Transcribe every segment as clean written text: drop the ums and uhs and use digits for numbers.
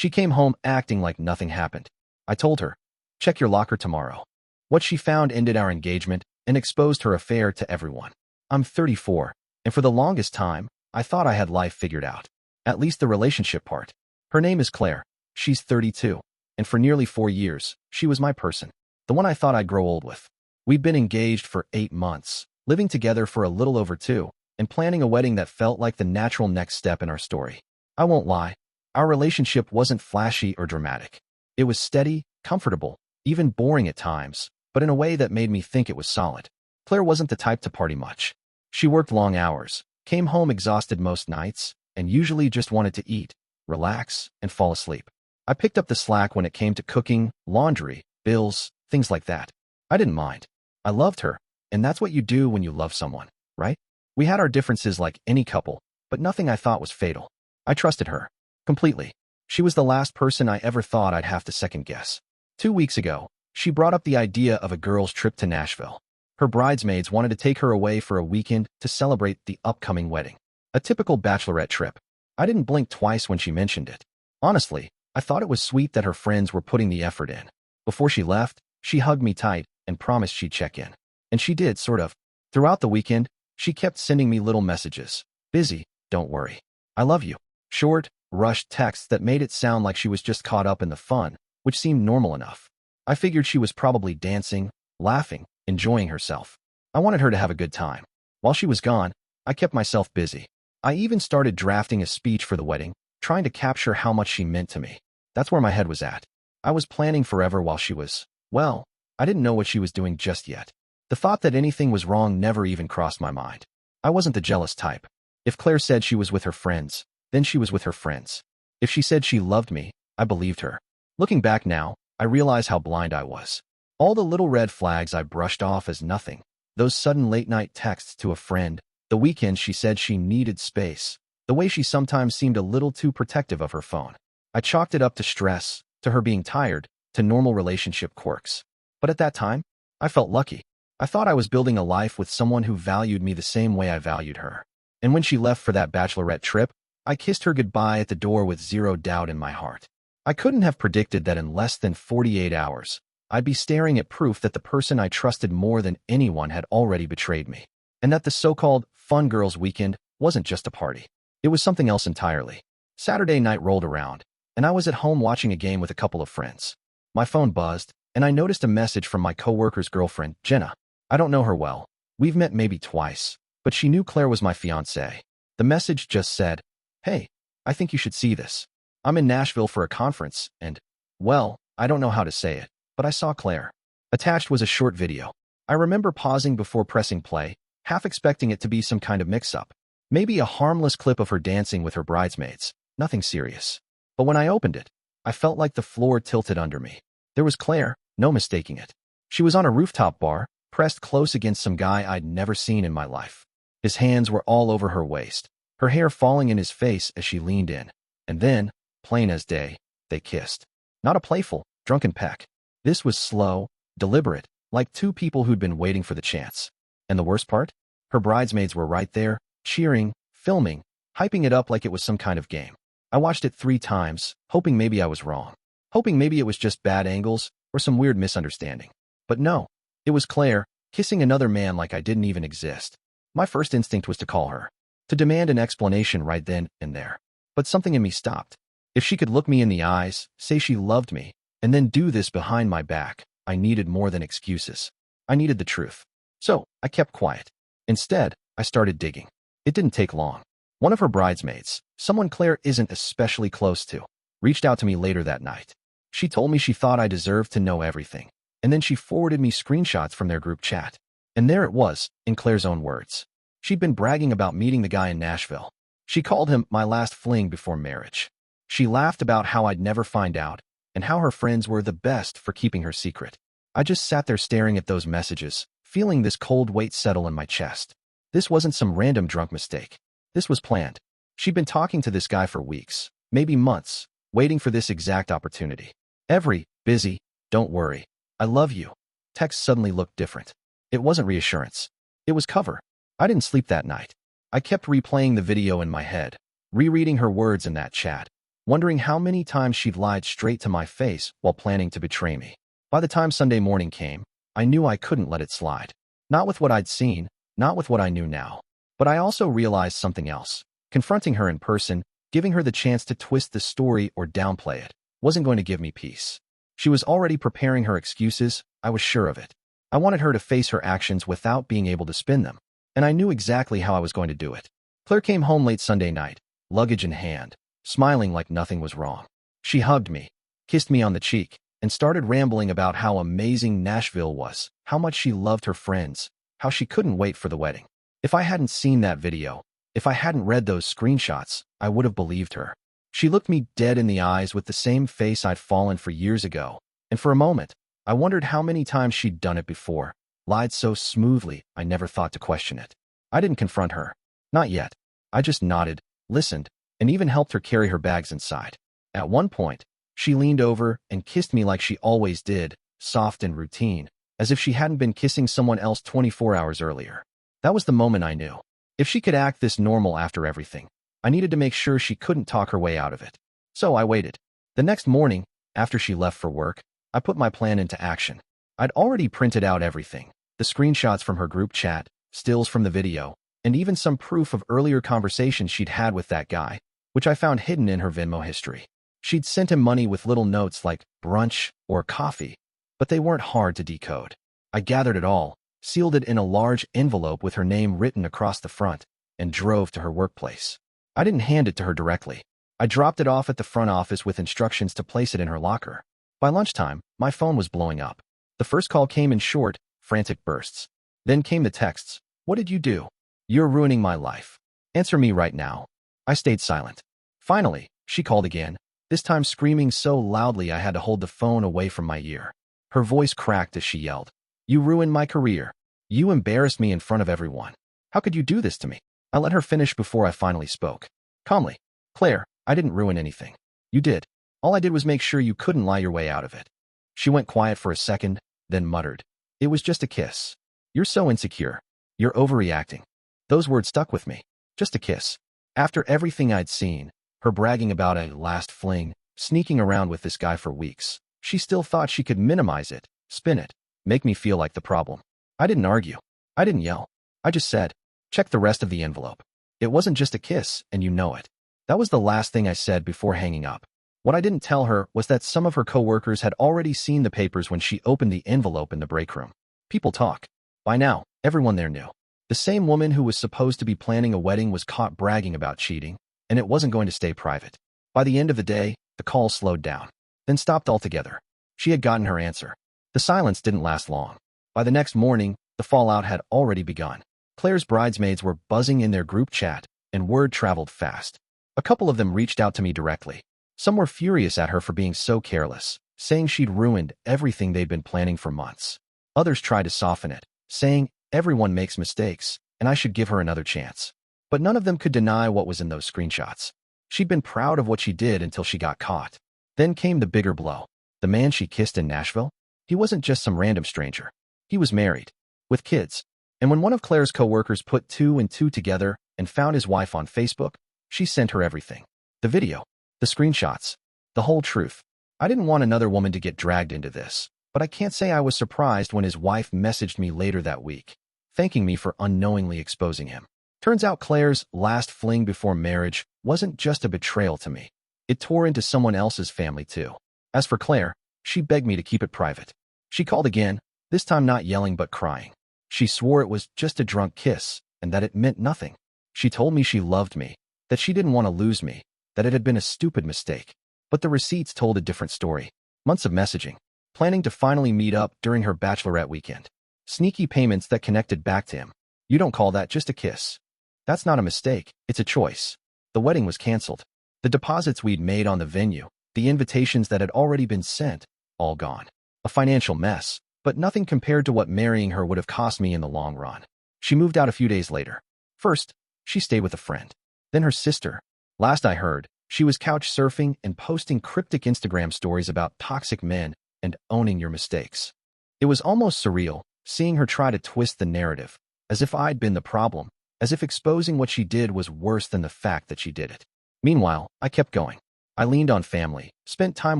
She came home acting like nothing happened. I told her, check your locker tomorrow. What she found ended our engagement and exposed her affair to everyone. I'm 34, and for the longest time, I thought I had life figured out. At least the relationship part. Her name is Claire. She's 32, and for nearly 4 years, she was my person. The one I thought I'd grow old with. We'd been engaged for 8 months, living together for a little over 2, and planning a wedding that felt like the natural next step in our story. I won't lie, our relationship wasn't flashy or dramatic. It was steady, comfortable, even boring at times, but in a way that made me think it was solid. Claire wasn't the type to party much. She worked long hours, came home exhausted most nights, and usually just wanted to eat, relax, and fall asleep. I picked up the slack when it came to cooking, laundry, bills, things like that. I didn't mind. I loved her, and that's what you do when you love someone, right? We had our differences like any couple, but nothing I thought was fatal. I trusted her. Completely. She was the last person I ever thought I'd have to second guess. 2 weeks ago, she brought up the idea of a girls' trip to Nashville. Her bridesmaids wanted to take her away for a weekend to celebrate the upcoming wedding. A typical bachelorette trip. I didn't blink twice when she mentioned it. Honestly, I thought it was sweet that her friends were putting the effort in. Before she left, she hugged me tight and promised she'd check in. And she did, sort of. Throughout the weekend, she kept sending me little messages. Busy, don't worry. I love you. Short, rushed texts that made it sound like she was just caught up in the fun, which seemed normal enough. I figured she was probably dancing, laughing, enjoying herself. I wanted her to have a good time. While she was gone, I kept myself busy. I even started drafting a speech for the wedding, trying to capture how much she meant to me. That's where my head was at. I was planning forever while she was, well, I didn't know what she was doing just yet. The thought that anything was wrong never even crossed my mind. I wasn't the jealous type. If Claire said she was with her friends, then she was with her friends. If she said she loved me, I believed her. Looking back now, I realize how blind I was. All the little red flags I brushed off as nothing. Those sudden late-night texts to a friend, the weekend she said she needed space, the way she sometimes seemed a little too protective of her phone. I chalked it up to stress, to her being tired, to normal relationship quirks. But at that time, I felt lucky. I thought I was building a life with someone who valued me the same way I valued her. And when she left for that bachelorette trip, I kissed her goodbye at the door with zero doubt in my heart. I couldn't have predicted that in less than 48 hours, I'd be staring at proof that the person I trusted more than anyone had already betrayed me. And that the so-called fun girls weekend wasn't just a party. It was something else entirely. Saturday night rolled around, and I was at home watching a game with a couple of friends. My phone buzzed, and I noticed a message from my coworker's girlfriend, Jenna. I don't know her well. We've met maybe twice, but she knew Claire was my fiancée. The message just said, "Hey, I think you should see this. I'm in Nashville for a conference, and, well, I don't know how to say it, but I saw Claire." Attached was a short video. I remember pausing before pressing play, half expecting it to be some kind of mix-up. Maybe a harmless clip of her dancing with her bridesmaids. Nothing serious. But when I opened it, I felt like the floor tilted under me. There was Claire, no mistaking it. She was on a rooftop bar, pressed close against some guy I'd never seen in my life. His hands were all over her waist, her hair falling in his face as she leaned in. And then, plain as day, they kissed. Not a playful, drunken peck. This was slow, deliberate, like two people who'd been waiting for the chance. And the worst part? Her bridesmaids were right there, cheering, filming, hyping it up like it was some kind of game. I watched it 3 times, hoping maybe I was wrong. Hoping maybe it was just bad angles or some weird misunderstanding. But no, it was Claire, kissing another man like I didn't even exist. My first instinct was to call her, to demand an explanation right then and there. But something in me stopped. If she could look me in the eyes, say she loved me, and then do this behind my back, I needed more than excuses. I needed the truth. So, I kept quiet. Instead, I started digging. It didn't take long. One of her bridesmaids, someone Claire isn't especially close to, reached out to me later that night. She told me she thought I deserved to know everything, and then she forwarded me screenshots from their group chat. And there it was, in Claire's own words. She'd been bragging about meeting the guy in Nashville. She called him my last fling before marriage. She laughed about how I'd never find out, and how her friends were the best for keeping her secret. I just sat there staring at those messages, feeling this cold weight settle in my chest. This wasn't some random drunk mistake. This was planned. She'd been talking to this guy for weeks, maybe months, waiting for this exact opportunity. Every busy, don't worry, I love you text suddenly looked different. It wasn't reassurance. It was cover. I didn't sleep that night. I kept replaying the video in my head, rereading her words in that chat. wondering how many times she'd lied straight to my face while planning to betray me. By the time Sunday morning came, I knew I couldn't let it slide. Not with what I'd seen, not with what I knew now. But I also realized something else. Confronting her in person, giving her the chance to twist the story or downplay it, wasn't going to give me peace. She was already preparing her excuses, I was sure of it. I wanted her to face her actions without being able to spin them, and I knew exactly how I was going to do it. Claire came home late Sunday night, luggage in hand, smiling like nothing was wrong. She hugged me, kissed me on the cheek, and started rambling about how amazing Nashville was, how much she loved her friends, how she couldn't wait for the wedding. If I hadn't seen that video, if I hadn't read those screenshots, I would have believed her. She looked me dead in the eyes with the same face I'd fallen for years ago, and for a moment, I wondered how many times she'd done it before, lied so smoothly I never thought to question it. I didn't confront her. Not yet. I just nodded, listened, and even helped her carry her bags inside. At one point, she leaned over and kissed me like she always did, soft and routine, as if she hadn't been kissing someone else 24 hours earlier. That was the moment I knew. If she could act this normal after everything, I needed to make sure she couldn't talk her way out of it. So I waited. The next morning, after she left for work, I put my plan into action. I'd already printed out everything, the screenshots from her group chat, stills from the video, and even some proof of earlier conversations she'd had with that guy, which I found hidden in her Venmo history. She'd sent him money with little notes like brunch or coffee, but they weren't hard to decode. I gathered it all, sealed it in a large envelope with her name written across the front, and drove to her workplace. I didn't hand it to her directly. I dropped it off at the front office with instructions to place it in her locker. By lunchtime, my phone was blowing up. The first call came in short, frantic bursts. Then came the texts. What did you do? You're ruining my life. Answer me right now. I stayed silent. Finally, she called again, this time screaming so loudly I had to hold the phone away from my ear. Her voice cracked as she yelled, "You ruined my career. You embarrassed me in front of everyone. How could you do this to me?" I let her finish before I finally spoke. Calmly, "Claire, I didn't ruin anything. You did. All I did was make sure you couldn't lie your way out of it." She went quiet for a second, then muttered, "It was just a kiss. You're so insecure. You're overreacting." Those words stuck with me. Just a kiss. After everything I'd seen, her bragging about a last fling, sneaking around with this guy for weeks, she still thought she could minimize it, spin it, make me feel like the problem. I didn't argue. I didn't yell. I just said, "Check the rest of the envelope. It wasn't just a kiss, and you know it." That was the last thing I said before hanging up. What I didn't tell her was that some of her coworkers had already seen the papers when she opened the envelope in the break room. People talk. By now, everyone there knew. The same woman who was supposed to be planning a wedding was caught bragging about cheating, and it wasn't going to stay private. By the end of the day, the call slowed down, then stopped altogether. She had gotten her answer. The silence didn't last long. By the next morning, the fallout had already begun. Claire's bridesmaids were buzzing in their group chat, and word traveled fast. A couple of them reached out to me directly. Some were furious at her for being so careless, saying she'd ruined everything they'd been planning for months. Others tried to soften it, saying everyone makes mistakes, and I should give her another chance. But none of them could deny what was in those screenshots. She'd been proud of what she did until she got caught. Then came the bigger blow. The man she kissed in Nashville? He wasn't just some random stranger. He was married, with kids. And when one of Claire's coworkers put two and two together and found his wife on Facebook, she sent her everything. The video, the screenshots, the whole truth. I didn't want another woman to get dragged into this, but I can't say I was surprised when his wife messaged me later that week, thanking me for unknowingly exposing him. Turns out Claire's last fling before marriage wasn't just a betrayal to me. It tore into someone else's family too. As for Claire, she begged me to keep it private. She called again, this time not yelling but crying. She swore it was just a drunk kiss and that it meant nothing. She told me she loved me, that she didn't want to lose me, that it had been a stupid mistake. But the receipts told a different story. Months of messaging, planning to finally meet up during her bachelorette weekend. Sneaky payments that connected back to him. You don't call that just a kiss. That's not a mistake, it's a choice. The wedding was canceled. The deposits we'd made on the venue, the invitations that had already been sent, all gone. A financial mess, but nothing compared to what marrying her would have cost me in the long run. She moved out a few days later. First, she stayed with a friend. Then her sister. Last I heard, she was couch surfing and posting cryptic Instagram stories about toxic men and owning your mistakes. It was almost surreal, seeing her try to twist the narrative, as if I'd been the problem, as if exposing what she did was worse than the fact that she did it. Meanwhile, I kept going. I leaned on family, spent time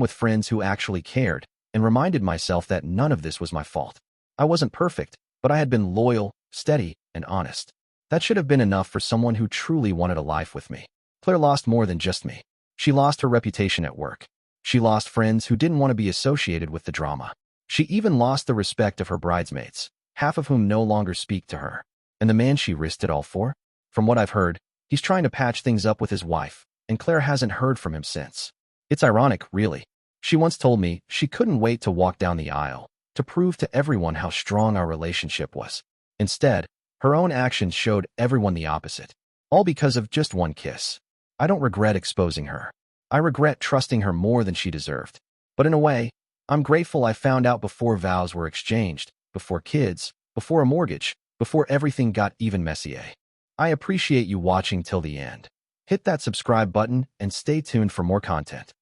with friends who actually cared, and reminded myself that none of this was my fault. I wasn't perfect, but I had been loyal, steady, and honest. That should have been enough for someone who truly wanted a life with me. Claire lost more than just me. She lost her reputation at work. She lost friends who didn't want to be associated with the drama. She even lost the respect of her bridesmaids, half of whom no longer speak to her. And the man she risked it all for? From what I've heard, he's trying to patch things up with his wife, and Claire hasn't heard from him since. It's ironic, really. She once told me she couldn't wait to walk down the aisle, to prove to everyone how strong our relationship was. Instead, her own actions showed everyone the opposite. All because of just one kiss. I don't regret exposing her. I regret trusting her more than she deserved. But in a way, I'm grateful I found out before vows were exchanged, before kids, before a mortgage, before everything got even messier. I appreciate you watching till the end. Hit that subscribe button and stay tuned for more content.